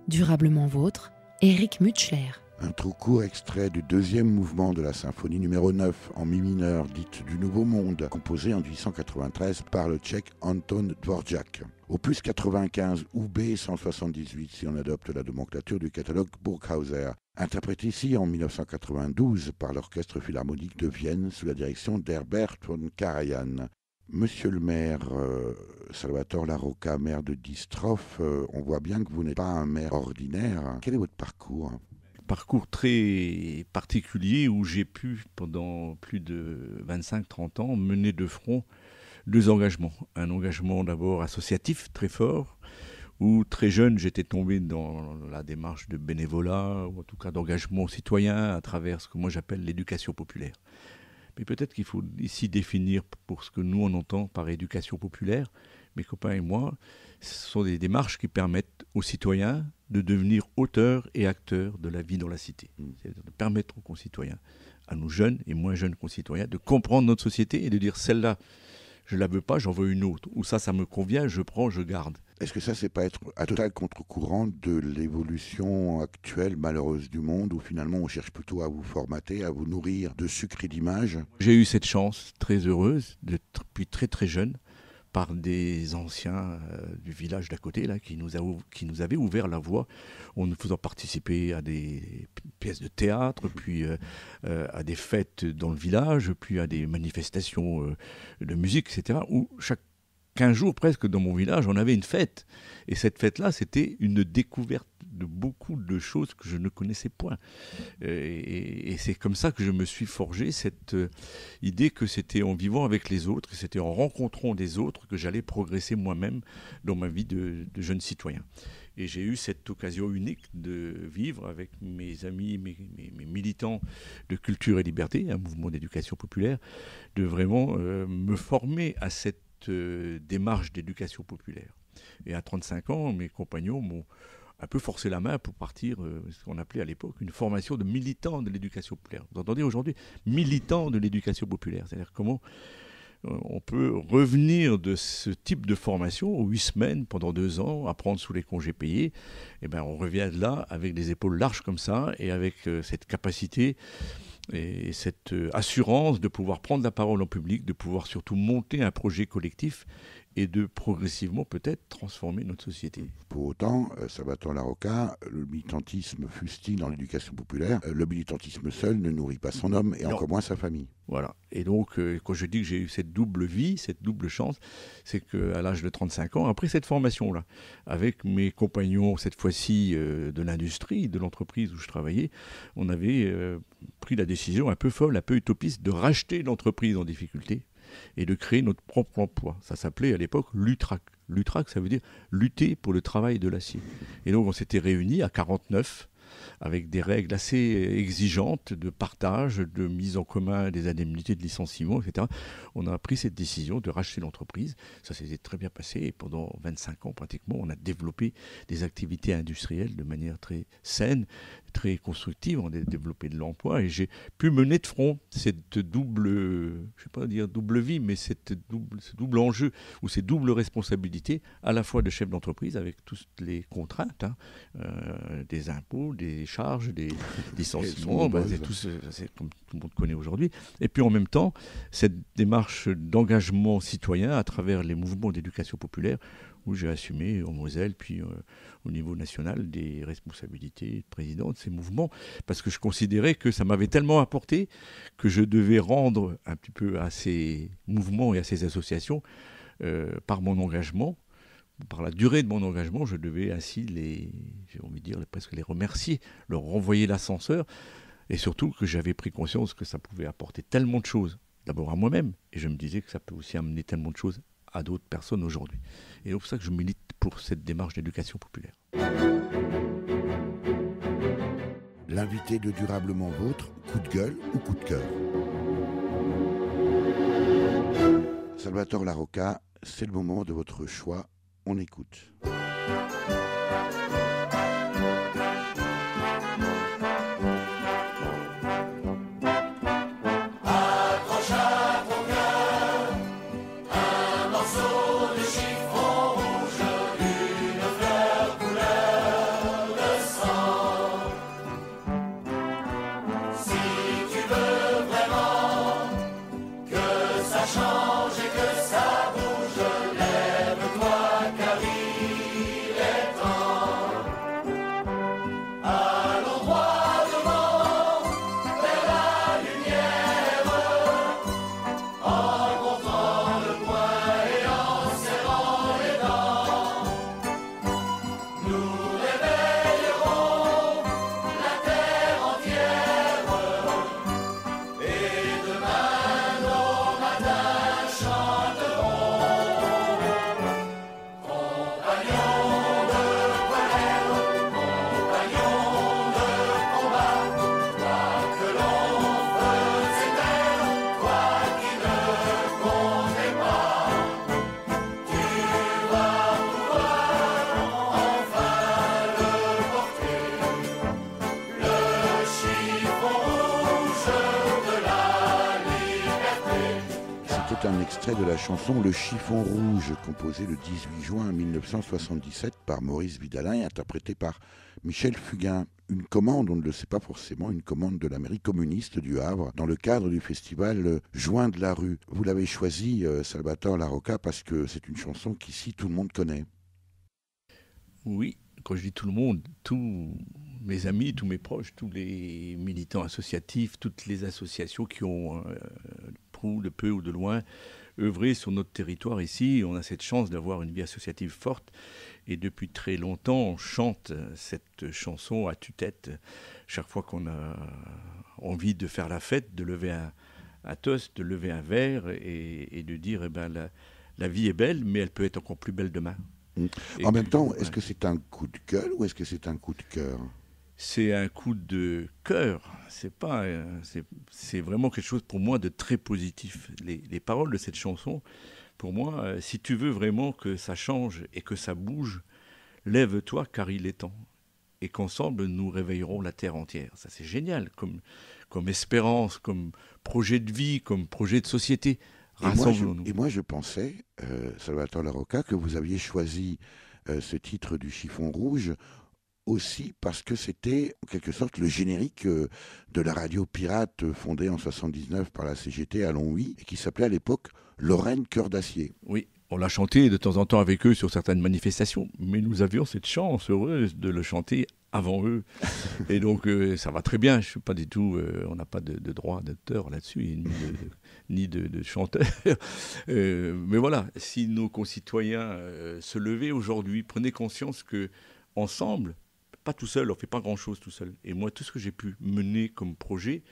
Durablement vôtre, Éric Mutschler. Un trop court extrait du deuxième mouvement de la symphonie numéro 9 en mi mineur, dite du Nouveau Monde, composée en 1893 par le tchèque Anton Dvořák. Opus 95 ou B178 si on adopte la nomenclature du catalogue Burghauser. Interprété ici en 1992 par l'Orchestre Philharmonique de Vienne sous la direction d'Herbert von Karajan. Monsieur le maire, Salvatore Larroca, maire de Distrov, on voit bien que vous n'êtes pas un maire ordinaire. Quel est votre parcours ? Parcours très particulier où j'ai pu, pendant plus de 25-30 ans, mener de front deux engagements. Un engagement d'abord associatif très fort, où très jeune j'étais tombé dans la démarche de bénévolat, ou en tout cas d'engagement citoyen à travers ce que moi j'appelle l'éducation populaire. Mais peut-être qu'il faut ici définir pour ce que nous on entend par éducation populaire. Mes copains et moi, ce sont des démarches qui permettent aux citoyens de devenir auteurs et acteurs de la vie dans la cité. C'est-à-dire de permettre aux concitoyens, à nos jeunes et moins jeunes concitoyens, de comprendre notre société et de dire celle-là, je ne la veux pas, j'en veux une autre. Ou ça me convient, je prends, je garde. Est-ce que ça, c'est pas être à total contre-courant de l'évolution actuelle, malheureuse du monde, où finalement on cherche plutôt à vous formater, à vous nourrir de sucre et d'images ? J'ai eu cette chance très heureuse, depuis très très jeune, par des anciens du village d'à côté, là, qui nous avaient ouvert la voie en nous faisant participer à des pièces de théâtre, puis à des fêtes dans le village, puis à des manifestations de musique, etc., où chaque 15 jours presque dans mon village, on avait une fête. Et cette fête-là, c'était une découverte de beaucoup de choses que je ne connaissais point. Et c'est comme ça que je me suis forgé cette idée que c'était en vivant avec les autres, que c'était en rencontrant des autres que j'allais progresser moi-même dans ma vie de jeune citoyen. Et j'ai eu cette occasion unique de vivre avec mes amis, mes militants de culture et liberté, un mouvement d'éducation populaire, de vraiment me former à cette démarche d'éducation populaire. Et à 35 ans, mes compagnons m'ont un peu forcé la main pour partir, ce qu'on appelait à l'époque une formation de militant de l'éducation populaire. Vous entendez aujourd'hui, militant de l'éducation populaire, c'est-à-dire comment on peut revenir de ce type de formation, 8 semaines, pendant 2 ans, apprendre sous les congés payés. Et ben, on revient de là avec des épaules larges comme ça et avec cette capacité et cette assurance de pouvoir prendre la parole en public, de pouvoir surtout monter un projet collectif et de progressivement peut-être transformer notre société. Pour autant, Salvatore Larroca, le militantisme fustile dans l'éducation populaire, le militantisme seul ne nourrit pas son homme et encore moins sa famille. Voilà. Et donc, quand je dis que j'ai eu cette double vie, cette double chance, c'est qu'à l'âge de 35 ans, après cette formation-là, avec mes compagnons, cette fois-ci de l'industrie, de l'entreprise où je travaillais, on avait pris la décision un peu folle, un peu utopiste, de racheter l'entreprise en difficulté et de créer notre propre emploi. Ça s'appelait à l'époque l'UTRAC. L'UTRAC, ça veut dire lutter pour le travail de l'acier. Et donc on s'était réunis à 49 avec des règles assez exigeantes de partage, de mise en commun des indemnités de licenciement, etc. On a pris cette décision de racheter l'entreprise. Ça s'était très bien passé et pendant 25 ans pratiquement, on a développé des activités industrielles de manière très saine, très constructive. On a développé de l'emploi et j'ai pu mener de front cette double, je ne vais pas dire double vie, mais ce double enjeu ou ces doubles responsabilités, à la fois de chef d'entreprise avec toutes les contraintes, des impôts, des charges, des licenciements, c'est comme tout le monde connaît aujourd'hui. Et puis en même temps, cette démarche d'engagement citoyen à travers les mouvements d'éducation populaire où j'ai assumé en Moselle, puis au niveau national, des responsabilités de président de ces mouvements, parce que je considérais que ça m'avait tellement apporté que je devais rendre un petit peu à ces mouvements et à ces associations, par mon engagement, par la durée de mon engagement, je devais ainsi j'ai envie de dire, presque les remercier, leur renvoyer l'ascenseur, et surtout que j'avais pris conscience que ça pouvait apporter tellement de choses, d'abord à moi-même, et je me disais que ça peut aussi amener tellement de choses à d'autres personnes aujourd'hui. Et c'est pour ça que je milite pour cette démarche d'éducation populaire. L'invité de Durablement Vôtre, coup de gueule ou coup de cœur. Salvatore Larroca, c'est le moment de votre choix. On écoute. extrait de la chanson Le Chiffon Rouge, composée le 18 juin 1977 par Maurice Vidalin et interprétée par Michel Fugain. Une commande, on ne le sait pas forcément, une commande de la mairie communiste du Havre dans le cadre du festival Joint de la rue. Vous l'avez choisi, Salvatore Larroca, parce que c'est une chanson qu'ici tout le monde connaît. Oui, quand je dis tout le monde, tous mes amis, tous mes proches, tous les militants associatifs, toutes les associations qui ont, de peu ou de loin, œuvré sur notre territoire ici. On a cette chance d'avoir une vie associative forte. Et depuis très longtemps, on chante cette chanson à tue-tête. Chaque fois qu'on a envie de faire la fête, de lever un toast, de lever un verre et de dire la vie est belle, mais elle peut être encore plus belle demain. En même temps, est-ce que c'est un coup de gueule ou est-ce que c'est un coup de cœur ? C'est un coup de cœur. C'est vraiment quelque chose pour moi de très positif. Les paroles de cette chanson, pour moi, si tu veux vraiment que ça change et que ça bouge, lève-toi car il est temps. Et qu'ensemble, nous réveillerons la terre entière. Ça, c'est génial comme espérance, comme projet de vie, comme projet de société. Rassemblons-nous. Et moi, je pensais, Salvatore Larroca, que vous aviez choisi ce titre du Chiffon Rouge aussi parce que c'était en quelque sorte le générique de la radio pirate fondée en 79 par la CGT à Longwy et qui s'appelait à l'époque Lorraine Cœur d'Acier. Oui, on l'a chanté de temps en temps avec eux sur certaines manifestations, mais nous avions cette chance heureuse de le chanter avant eux. Et donc ça va très bien, je suis pas du tout, on n'a pas de droit d'auteur là-dessus, ni de chanteur. Mais voilà, si nos concitoyens se levaient aujourd'hui, prenaient conscience que ensemble, pas tout seul, on ne fait pas grand-chose tout seul. Et moi, tout ce que j'ai pu mener comme projet,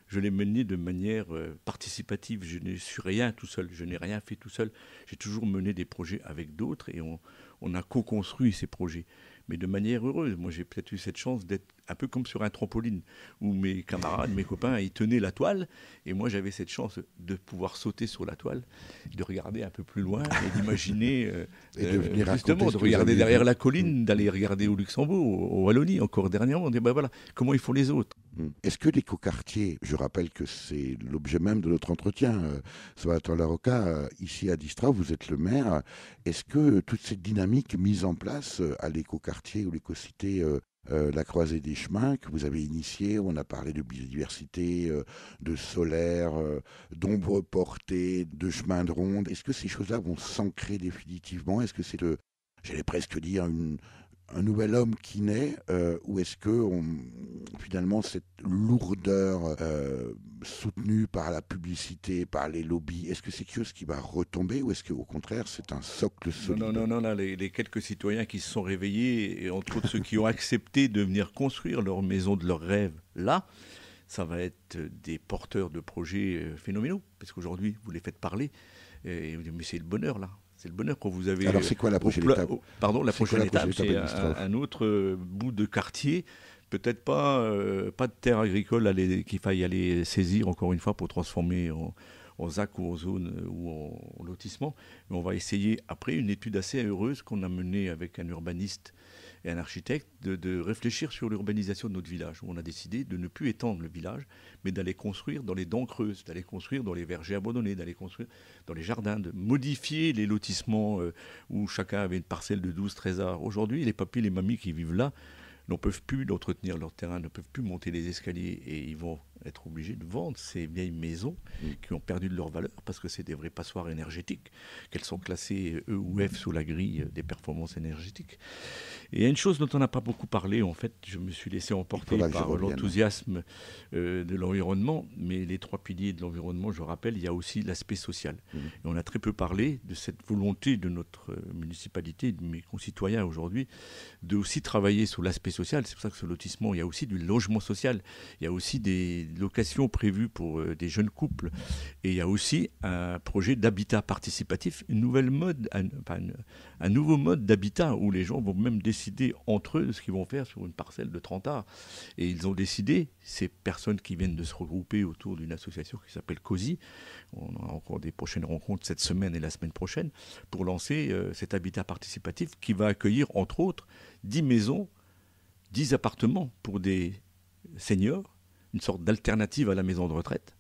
je l'ai mené de manière participative. Je n'ai su rien tout seul, je n'ai rien fait tout seul. J'ai toujours mené des projets avec d'autres et on a co-construit ces projets. Mais de manière heureuse. Moi, j'ai peut-être eu cette chance d'être un peu comme sur un trampoline, où mes camarades, mes copains, ils tenaient la toile. Et moi, j'avais cette chance de pouvoir sauter sur la toile, de regarder un peu plus loin et d'imaginer, justement, de regarder derrière la colline, d'aller regarder au Luxembourg, au Wallonie, encore dernièrement. On dit, voilà, comment ils font les autres. Est-ce que l'écoquartier, je rappelle que c'est l'objet même de notre entretien, Salvatore Larroca, ici à Distra, vous êtes le maire, est-ce que toute cette dynamique mise en place à l'écoquartier ou l'écocité la Croisée des Chemins que vous avez initiée, on a parlé de biodiversité, de solaire, d'ombre portée, de chemin de ronde, est-ce que ces choses-là vont s'ancrer définitivement ? Est-ce que c'est, j'allais presque dire, un nouvel homme qui naît, ou est-ce que finalement cette lourdeur soutenue par la publicité, par les lobbies, est-ce que c'est quelque chose qui va retomber ou est-ce qu'au contraire c'est un socle solide ? Non, là, les quelques citoyens qui se sont réveillés, et entre autres ceux qui ont accepté de venir construire leur maison de leurs rêves, là, ça va être des porteurs de projets phénoménaux, parce qu'aujourd'hui vous les faites parler, et vous dites mais c'est le bonheur là. C'est le bonheur quand vous avez... Alors c'est quoi la prochaine étape ? Pardon, la prochaine étape, c'est un autre bout de quartier, peut-être pas de terre agricole qu'il faille aller saisir encore une fois pour transformer en ZAC ou en zone ou en lotissement, mais on va essayer, après une étude assez heureuse qu'on a menée avec un urbaniste et un architecte, de réfléchir sur l'urbanisation de notre village, où on a décidé de ne plus étendre le village, mais d'aller construire dans les dents creuses, d'aller construire dans les vergers abandonnés, d'aller construire dans les jardins, de modifier les lotissements où chacun avait une parcelle de 12-13 arts. Aujourd'hui, les papis, les mamies qui vivent là n'en peuvent plus d'entretenir leur terrain, ne peuvent plus monter les escaliers et ils vont être obligés de vendre ces vieilles maisons qui ont perdu de leur valeur parce que c'est des vraies passoires énergétiques, qu'elles sont classées E ou F sous la grille des performances énergétiques. Et il y a une chose dont on n'a pas beaucoup parlé, en fait, je me suis laissé emporter par l'enthousiasme de l'environnement, mais les 3 piliers de l'environnement, je rappelle, il y a aussi l'aspect social. Et on a très peu parlé de cette volonté de notre municipalité, de mes concitoyens aujourd'hui, de aussi travailler sur l'aspect social. C'est pour ça que ce lotissement, il y a aussi du logement social, il y a aussi des locations prévues pour des jeunes couples, et il y a aussi un projet d'habitat participatif, un nouveau mode d'habitat où les gens vont même décider entre eux de ce qu'ils vont faire sur une parcelle de 30 arts. Et ils ont décidé, ces personnes qui viennent de se regrouper autour d'une association qui s'appelle COSI, on a encore des prochaines rencontres cette semaine et la semaine prochaine, pour lancer cet habitat participatif qui va accueillir entre autres 10 maisons, 10 appartements pour des seniors, une sorte d'alternative à la maison de retraite,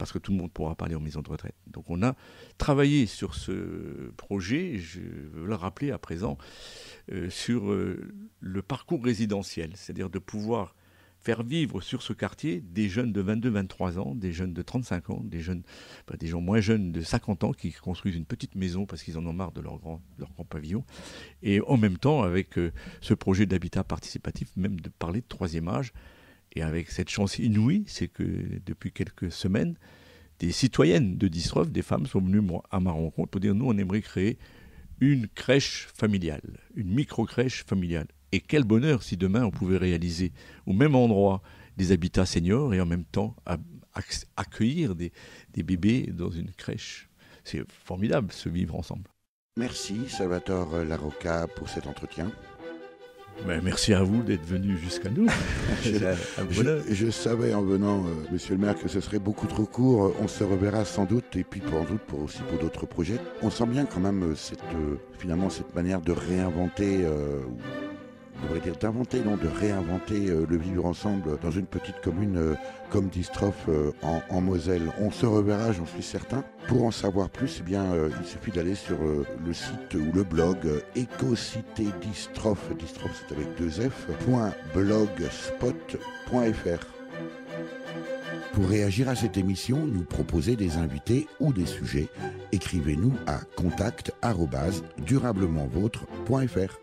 parce que tout le monde ne pourra pas aller en maison de retraite. Donc on a travaillé sur ce projet, je veux le rappeler à présent, sur le parcours résidentiel, c'est-à-dire de pouvoir faire vivre sur ce quartier des jeunes de 22-23 ans, des jeunes de 35 ans, des gens moins jeunes de 50 ans qui construisent une petite maison parce qu'ils en ont marre de leur grand pavillon. Et en même temps, avec ce projet d'habitat participatif, même de parler de troisième âge, et avec cette chance inouïe, c'est que depuis quelques semaines, des citoyennes de Distrov, des femmes, sont venues à ma rencontre pour dire, nous, on aimerait créer une crèche familiale, une micro-crèche familiale. Et quel bonheur si demain on pouvait réaliser au même endroit des habitats seniors et en même temps accueillir des bébés dans une crèche. C'est formidable, ce vivre ensemble. Merci Salvatore Larocca pour cet entretien. Merci à vous d'être venu jusqu'à nous. Je savais en venant, monsieur le maire, que ce serait beaucoup trop court. On se reverra sans doute, et puis pour d'autres projets. On sent bien quand même cette manière de réinventer, de réinventer le vivre ensemble dans une petite commune comme Distrov en Moselle. On se reverra, j'en suis certain. Pour en savoir plus, il suffit d'aller sur le site ou le blog Écocité Distrov, c'est avec 2 F, .blogspot.fr. Pour réagir à cette émission, nous proposer des invités ou des sujets, écrivez-nous à contact@durablementvôtre.fr.